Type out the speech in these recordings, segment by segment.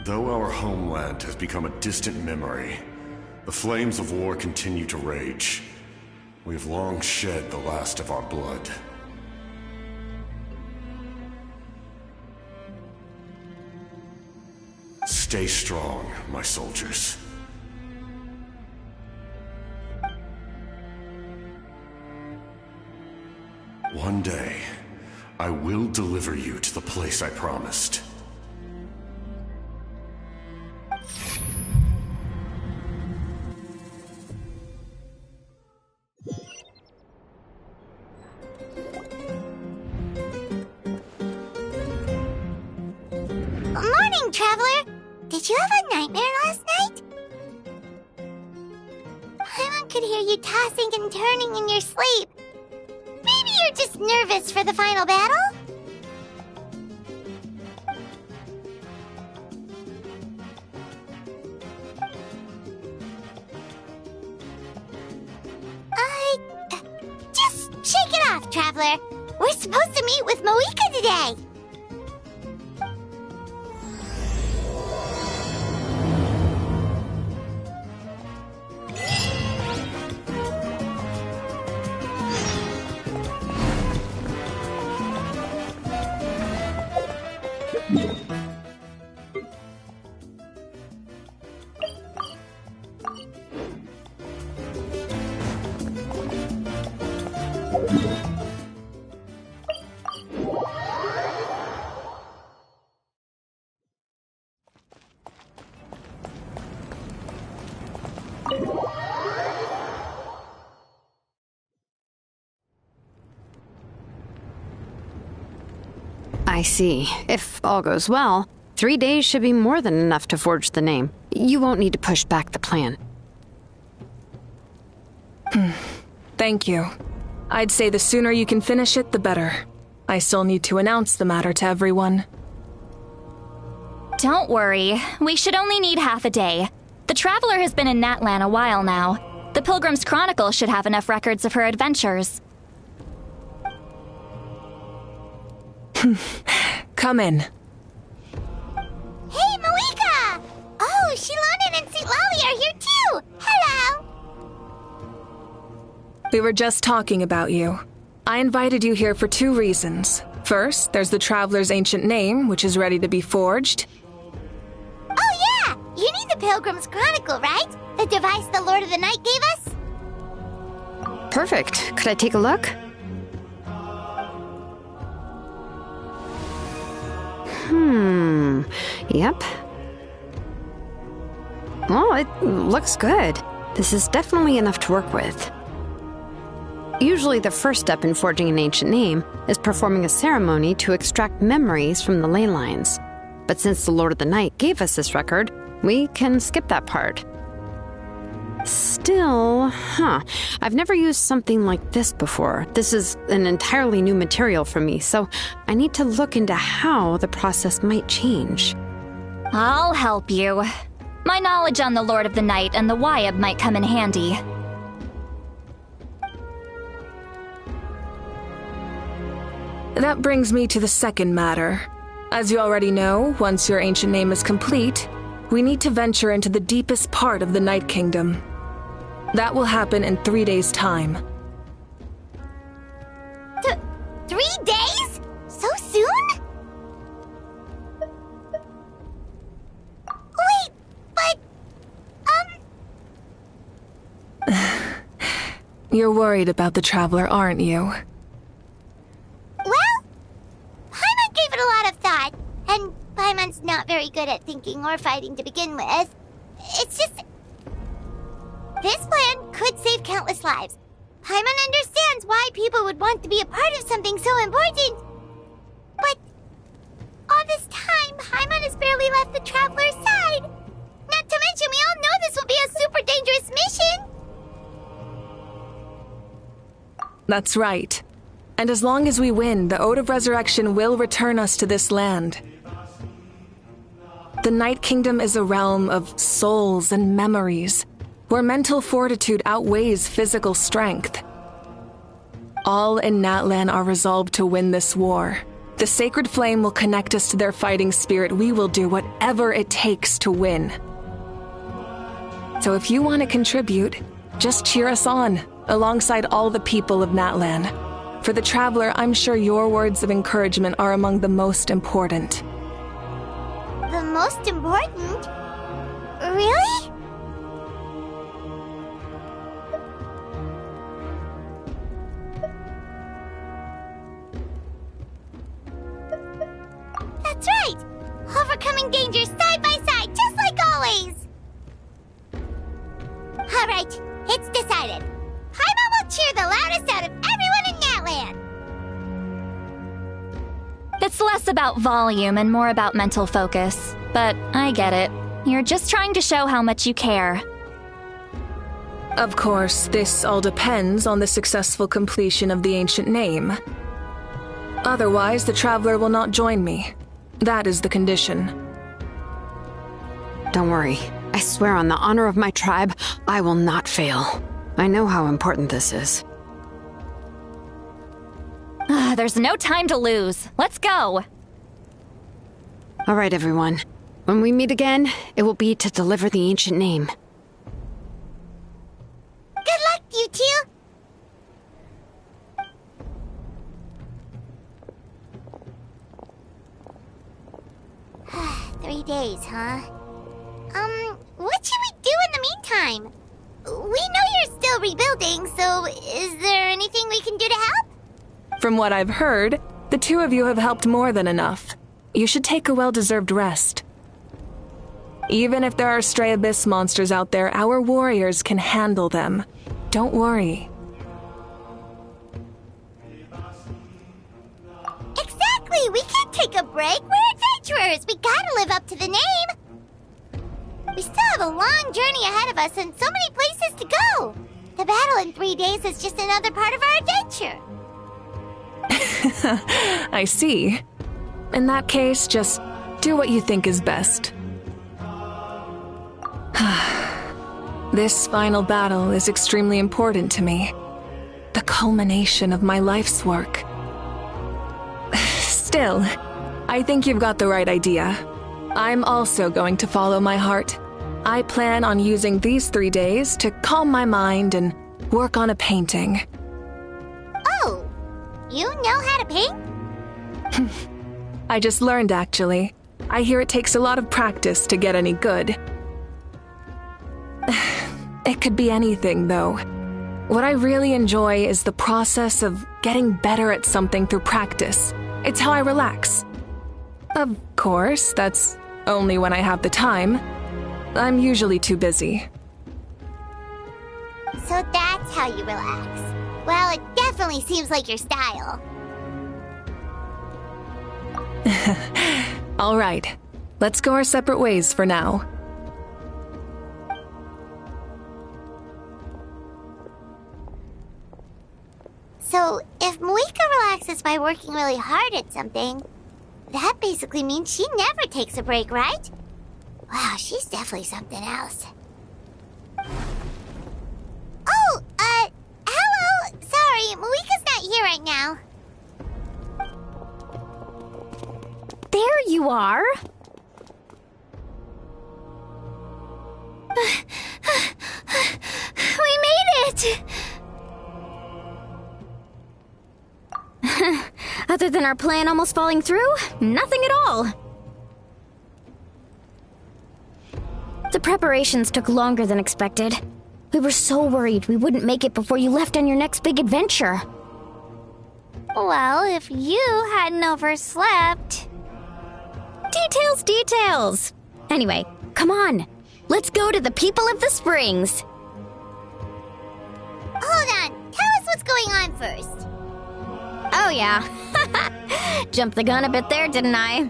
Though our homeland has become a distant memory, the flames of war continue to rage. We have long shed the last of our blood. Stay strong, my soldiers. One day, I will deliver you to the place I promised. Morning, Traveler! Did you have a nightmare last night? Paimon could hear you tossing and turning in your sleep. Maybe you're just nervous for the final battle? Just shake it off, Traveler. We're supposed to meet with Moika today. I see. If all goes well, 3 days should be more than enough to forge the name. You won't need to push back the plan. Thank you. I'd say the sooner you can finish it, the better. I still need to announce the matter to everyone. Don't worry. We should only need half a day. The Traveler has been in Natlan a while now. The Pilgrim's Chronicle should have enough records of her adventures. Come in. Hey, Moika! Oh, Shilonen and St. Lolly are here too! Hello! We were just talking about you. I invited you here for 2 reasons. First, there's the Traveler's ancient name, which is ready to be forged. Oh yeah! You need the Pilgrim's Chronicle, right? The device the Lord of the Night gave us? Perfect. Could I take a look? Yep. Well, it looks good. This is definitely enough to work with. Usually the first step in forging an ancient name is performing a ceremony to extract memories from the ley lines. But since the Lord of the Night gave us this record, we can skip that part. Still, I've never used something like this before. This is an entirely new material for me, so I need to look into how the process might change. I'll help you. My knowledge on the Lord of the Night and the Wyab might come in handy. That brings me to the second matter. As you already know, once your ancient name is complete, we need to venture into the deepest part of the Night Kingdom. That will happen in 3 days' time. 3 days? So soon? Wait, but... You're worried about the Traveler, aren't you? Well, Paimon gave it a lot of thought, and Paimon's not very good at thinking or fighting to begin with. It's just... This plan could save countless lives. Paimon understands why people would want to be a part of something so important. But all this time, Paimon has barely left the Traveler's side. Not to mention, we all know this will be a super dangerous mission. That's right. And as long as we win, the Ode of Resurrection will return us to this land. The Night Kingdom is a realm of souls and memories, where mental fortitude outweighs physical strength. All in Natlan are resolved to win this war, The sacred flame will connect us to their fighting spirit. We will do whatever it takes to win. So if you want to contribute, just cheer us on, alongside all the people of Natlan. For the Traveler, I'm sure your words of encouragement are among the most important. The most important? Really? That's right! Overcoming dangers side by side, just like always! Alright, it's decided. Paimon will cheer the loudest out of everyone in Natlan! It's less about volume and more about mental focus. But I get it. You're just trying to show how much you care. Of course, this all depends on the successful completion of the ancient name. Otherwise, the Traveler will not join me. That is the condition. Don't worry. I swear on the honor of my tribe, I will not fail. I know how important this is. There's no time to lose. Let's go. All right, everyone. When we meet again, it will be to deliver the ancient name. Good luck, you two! 3 days, huh? What should we do in the meantime? We know you're still rebuilding, so is there anything we can do to help? From what I've heard, the two of you have helped more than enough. You should take a well-deserved rest. Even if there are stray abyss monsters out there, our warriors can handle them. Don't worry. Exactly! We can't take a break! We're adventurers! We gotta live up to the name! We still have a long journey ahead of us and so many places to go! The battle in 3 days is just another part of our adventure! I see. In that case, just do what you think is best. This final battle is extremely important to me. The culmination of my life's work. Still, I think you've got the right idea. I'm also going to follow my heart. I plan on using these 3 days to calm my mind and work on a painting. Oh, you know how to paint? I just learned, actually. I hear it takes a lot of practice to get any good. It could be anything, though. What I really enjoy is the process of getting better at something through practice. It's how I relax. Of course, that's only when I have the time. I'm usually too busy. So that's how you relax. Well, it definitely seems like your style. All right, let's go our separate ways for now. So, if Moika relaxes by working really hard at something, that basically means she never takes a break, right? Wow, she's definitely something else. Oh, hello! Sorry, Moika's not here right now. There you are. We made it! Other than our plan almost falling through, nothing at all. The preparations took longer than expected. We were so worried we wouldn't make it before you left on your next big adventure. Well, if you hadn't overslept... Details! Anyway, come on. Let's go to the people of the springs. Hold on, tell us what's going on first. Oh yeah. Jumped the gun a bit there, didn't I?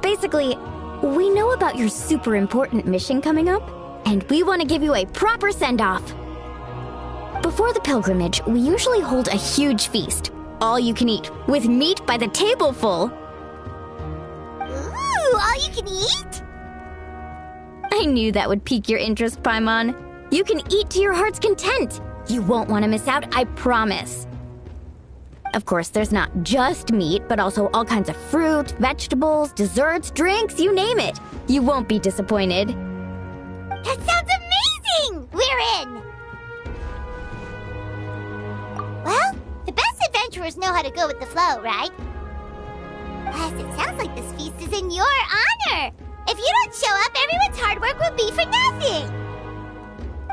Basically, we know about your super important mission coming up, and we want to give you a proper send-off. Before the pilgrimage, we usually hold a huge feast, all you can eat, with meat by the tableful. Ooh, all you can eat? I knew that would pique your interest, Paimon. You can eat to your heart's content. You won't want to miss out, I promise. Of course, there's not just meat, but also all kinds of fruit, vegetables, desserts, drinks, you name it. You won't be disappointed. That sounds amazing! We're in! Well, the best adventurers know how to go with the flow, right? Plus, it sounds like this feast is in your honor! If you don't show up, everyone's hard work will be for nothing!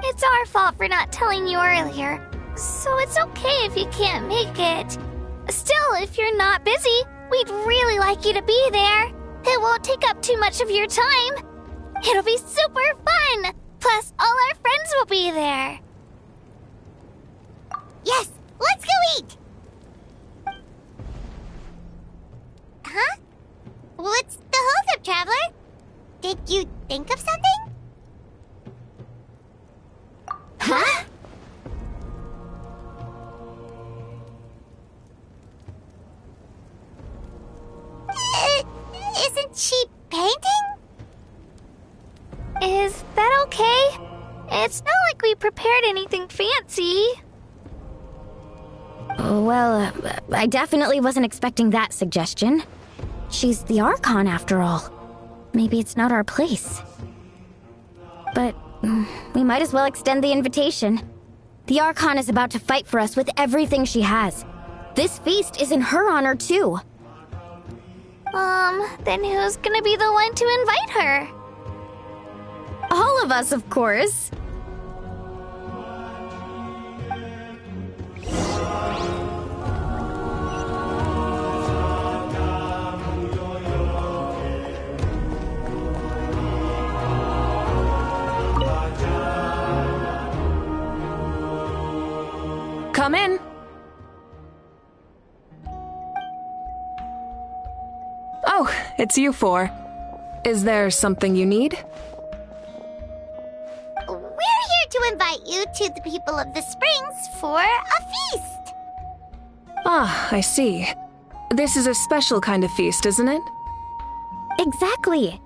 It's our fault for not telling you earlier, so it's okay if you can't make it. Still, if you're not busy, we'd really like you to be there. It won't take up too much of your time. It'll be super fun! Plus, all our friends will be there. Yes, let's go eat! Huh? What's the holdup, Traveler? Did you think of something? Huh? Isn't she painting? Is that okay? It's not like we prepared anything fancy. Well, I definitely wasn't expecting that suggestion. She's the Archon, after all. Maybe it's not our place. But we might as well extend the invitation. The Archon is about to fight for us with everything she has. This feast is in her honor, too. Then who's gonna be the one to invite her? All of us, of course. Come in. Oh, it's you four. Is there something you need? We're here to invite you to the people of the Springs for a feast. Ah, I see. This is a special kind of feast, isn't it? Exactly.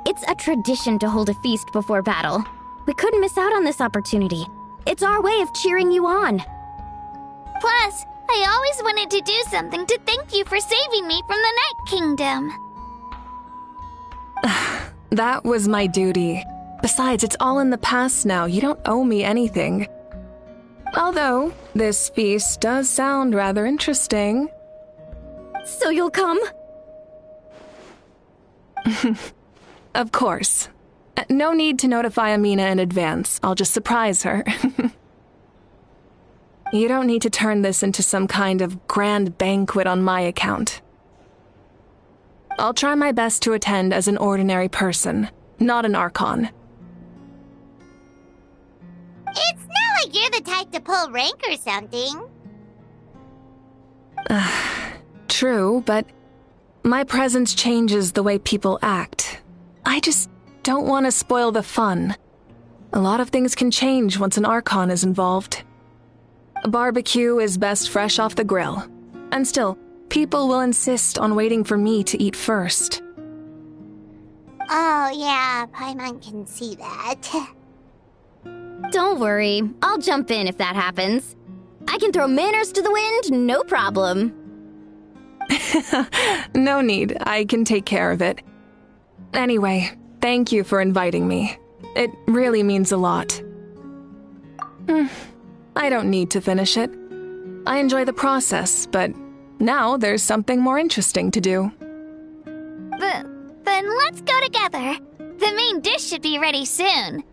It's a tradition to hold a feast before battle. We couldn't miss out on this opportunity. It's our way of cheering you on. Plus, I always wanted to do something to thank you for saving me from the Night Kingdom. That was my duty. Besides, it's all in the past now. You don't owe me anything. Although, this feast does sound rather interesting. So you'll come? Of course. No need to notify Amina in advance. I'll just surprise her. You don't need to turn this into some kind of grand banquet on my account. I'll try my best to attend as an ordinary person, not an Archon. It's not like you're the type to pull rank or something. True, but my presence changes the way people act. I just don't want to spoil the fun. A lot of things can change once an Archon is involved. A barbecue is best fresh off the grill. And still, people will insist on waiting for me to eat first. Oh, yeah, Paimon can see that. Don't worry. I'll jump in if that happens. I can throw manners to the wind, no problem. No need. I can take care of it. Anyway, thank you for inviting me. It really means a lot. I don't need to finish it. I enjoy the process, but now there's something more interesting to do. Then let's go together. The main dish should be ready soon.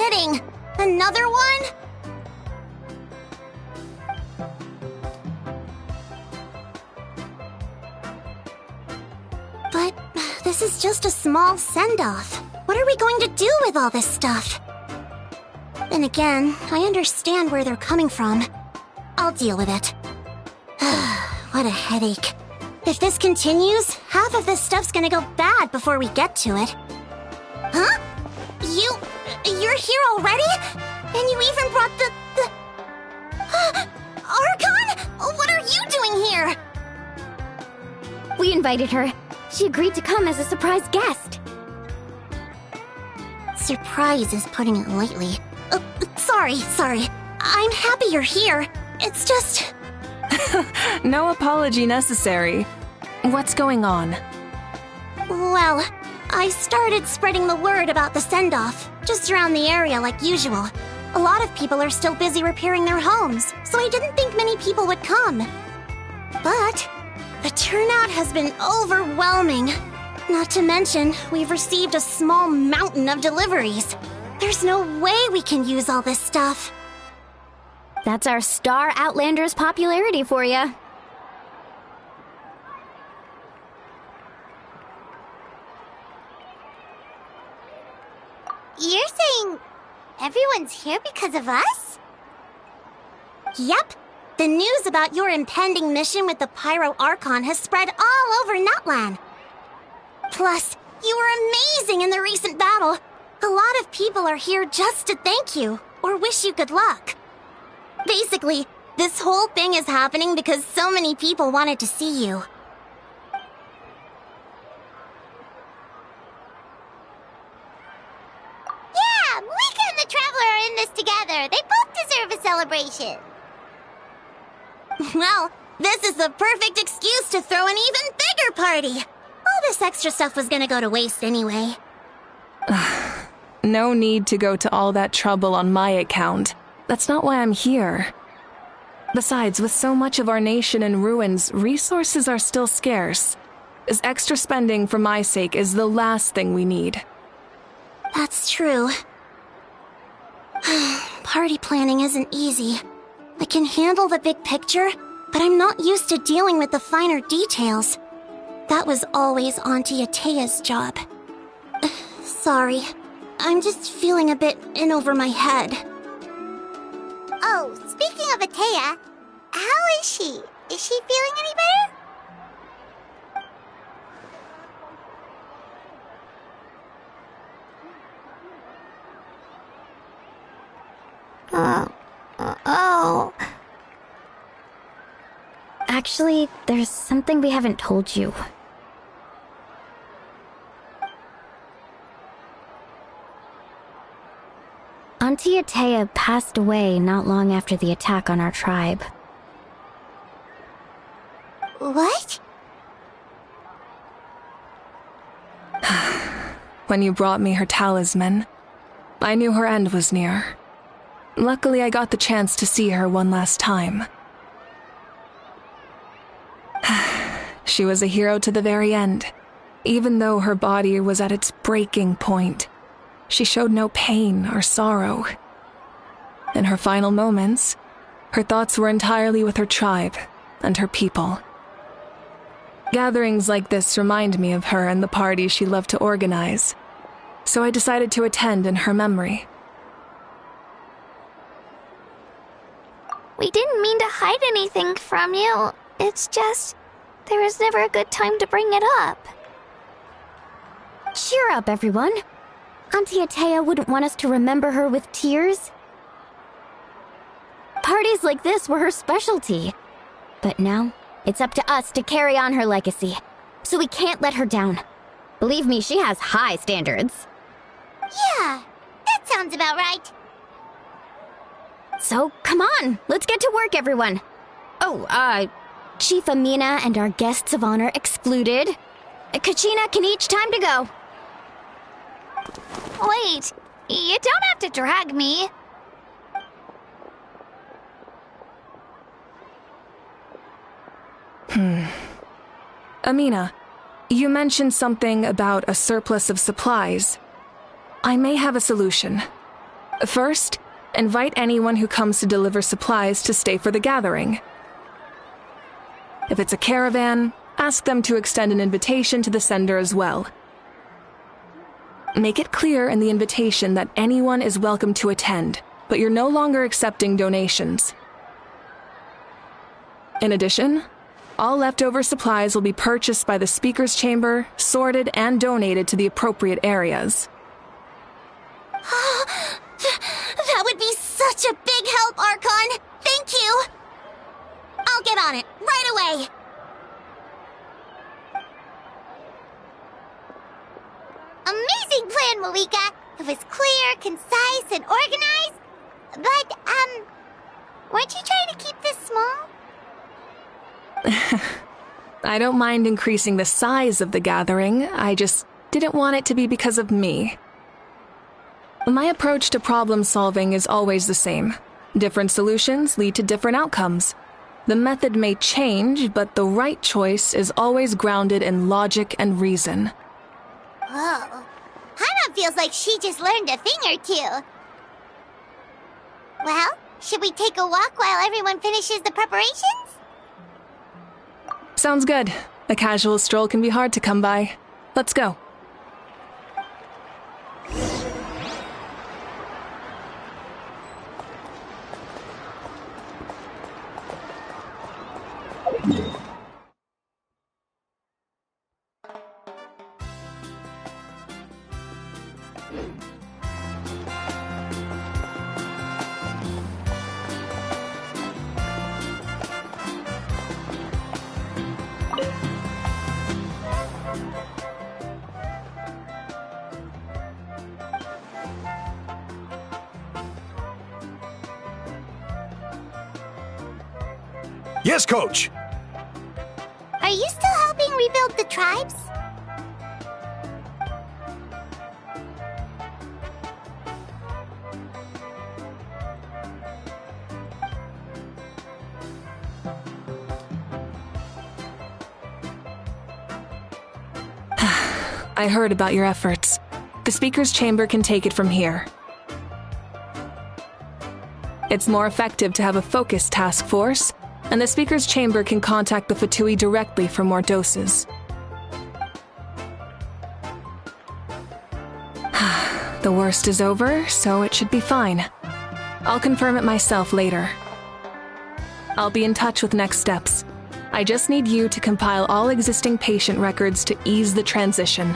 kidding! Another one? But this is just a small send-off. What are we going to do with all this stuff? Then again, I understand where they're coming from. I'll deal with it. What a headache. If this continues, half of this stuff's gonna go bad before we get to it. Huh? You're here already? And you even brought the... Archon? What are you doing here? We invited her. She agreed to come as a surprise guest. Surprise is putting it lightly. Sorry. I'm happy you're here. It's just... No apology necessary. What's going on? Well, I started spreading the word about the send-off, just around the area like usual. A lot of people are still busy repairing their homes, so I didn't think many people would come. But the turnout has been overwhelming. Not to mention, we've received a small mountain of deliveries. There's no way we can use all this stuff. That's our Star Outlander's popularity for you. You're saying everyone's here because of us? Yep. The news about your impending mission with the Pyro Archon has spread all over Nutland. Plus, you were amazing in the recent battle. A lot of people are here just to thank you, or wish you good luck. Basically, this whole thing is happening because so many people wanted to see you. Yeah, Mika and the Traveler are in this together. They both deserve a celebration. Well, this is the perfect excuse to throw an even bigger party. All this extra stuff was gonna go to waste anyway. No need to go to all that trouble on my account. That's not why I'm here. Besides, with so much of our nation in ruins, resources are still scarce. This extra spending for my sake is the last thing we need. That's true. Party planning isn't easy. I can handle the big picture, but I'm not used to dealing with the finer details. That was always Auntie Atea's job. Sorry. I'm just feeling a bit in over my head. Oh, speaking of Atea, how is she? Is she feeling any better? Oh. Actually, there's something we haven't told you. Auntie Atea passed away not long after the attack on our tribe. What? When you brought me her talisman, I knew her end was near. Luckily, I got the chance to see her one last time. She was a hero to the very end. Even though her body was at its breaking point, she showed no pain or sorrow. In her final moments, her thoughts were entirely with her tribe and her people. Gatherings like this remind me of her and the parties she loved to organize, so I decided to attend in her memory. We didn't mean to hide anything from you. It's just, there was never a good time to bring it up. Cheer up, everyone. Auntie Atea wouldn't want us to remember her with tears. Parties like this were her specialty. But now, it's up to us to carry on her legacy. So we can't let her down. Believe me, she has high standards. Yeah, that sounds about right. So, come on, let's get to work, everyone. Oh, Chief Amina and our guests of honor excluded. Kachina can each time to go. Wait, you don't have to drag me. Amina, you mentioned something about a surplus of supplies. I may have a solution. First, invite anyone who comes to deliver supplies to stay for the gathering. If it's a caravan, ask them to extend an invitation to the sender as well. Make it clear in the invitation that anyone is welcome to attend, but you're no longer accepting donations. In addition, all leftover supplies will be purchased by the speaker's chamber, sorted, and donated to the appropriate areas. That would be such a big help, Archon! Thank you! I'll get on it, right away! Amazing plan, Malika! It was clear, concise, and organized. But, weren't you trying to keep this small? I don't mind increasing the size of the gathering, I just didn't want it to be because of me. My approach to problem solving is always the same. Different solutions lead to different outcomes. The method may change, but the right choice is always grounded in logic and reason. Whoa. Hana feels like she just learned a thing or two. Well, should we take a walk while everyone finishes the preparations? Sounds good. A casual stroll can be hard to come by. Let's go. Yes, Coach! Are you still helping rebuild the tribes? I heard about your efforts. The speaker's chamber can take it from here. It's more effective to have a focused task force, and the speaker's chamber can contact the Fatui directly for more doses. The worst is over, so it should be fine. I'll confirm it myself later. I'll be in touch with next steps. I just need you to compile all existing patient records to ease the transition.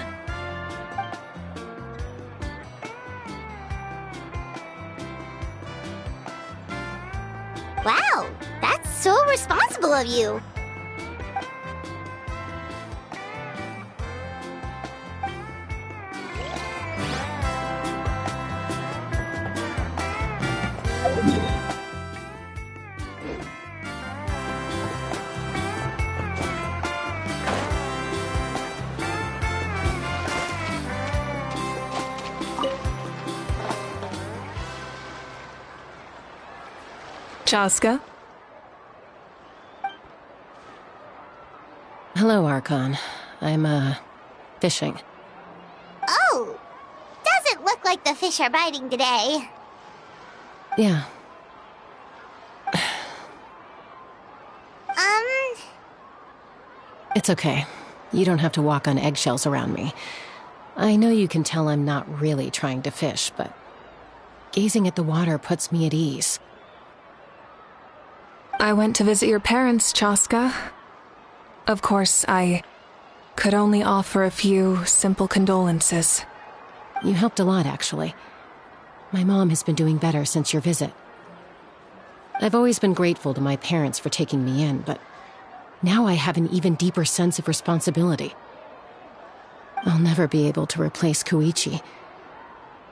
Wow, that's so responsible of you. Chaska? Hello, Archon. I'm, fishing. Oh, doesn't look like the fish are biting today. Yeah. It's okay. You don't have to walk on eggshells around me. I know you can tell I'm not really trying to fish, but gazing at the water puts me at ease. I went to visit your parents, Chaska. Of course, I could only offer a few simple condolences. You helped a lot, actually. My mom has been doing better since your visit. I've always been grateful to my parents for taking me in, but now I have an even deeper sense of responsibility. I'll never be able to replace Koichi,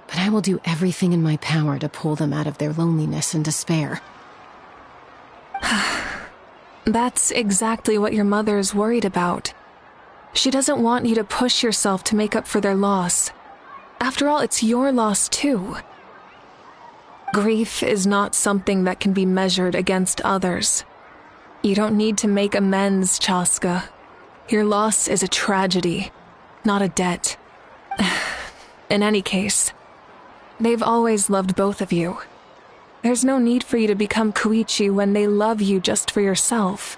but I will do everything in my power to pull them out of their loneliness and despair. That's exactly what your mother is worried about. She doesn't want you to push yourself to make up for their loss. After all, it's your loss too. Grief is not something that can be measured against others. You don't need to make amends, Chaska. Your loss is a tragedy, not a debt. In any case, They've always loved both of you. There's no need for you to become Koichi when they love you just for yourself.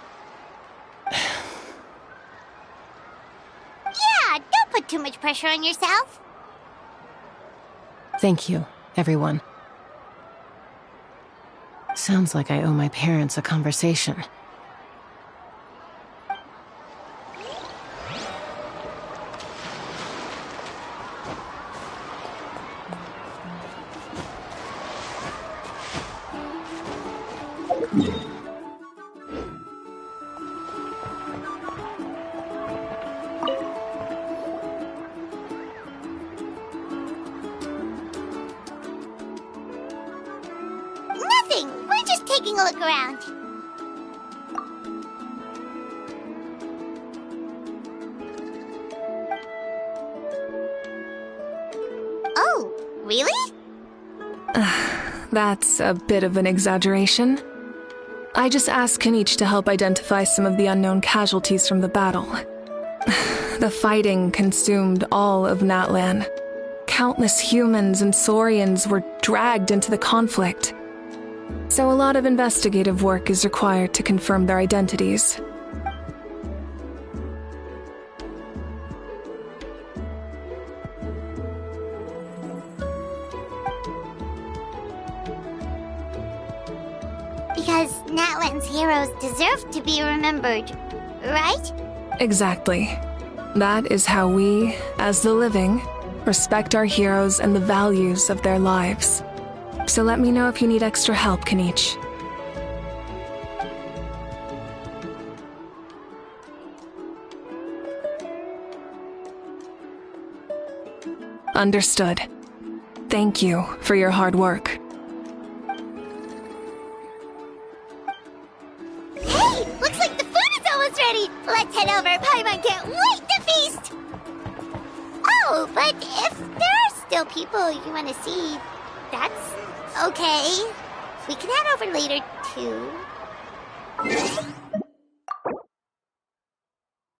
Yeah, don't put too much pressure on yourself. Thank you, everyone. Sounds like I owe my parents a conversation. Nothing. We're just taking a look around. Oh, really? That's a bit of an exaggeration. I just asked Kenichi to help identify some of the unknown casualties from the battle. The fighting consumed all of Natlan. Countless humans and Saurians were dragged into the conflict. So a lot of investigative work is required to confirm their identities. Because Natlan's heroes deserve to be remembered, right? Exactly. That is how we, as the living, respect our heroes and the values of their lives. So let me know if you need extra help, Kenichi. Understood. Thank you for your hard work. Hey, looks like the food is almost ready. Let's head over. Paimon can't wait to feast. Oh, but if there are still people you want to see, that's okay. We can head over later, too.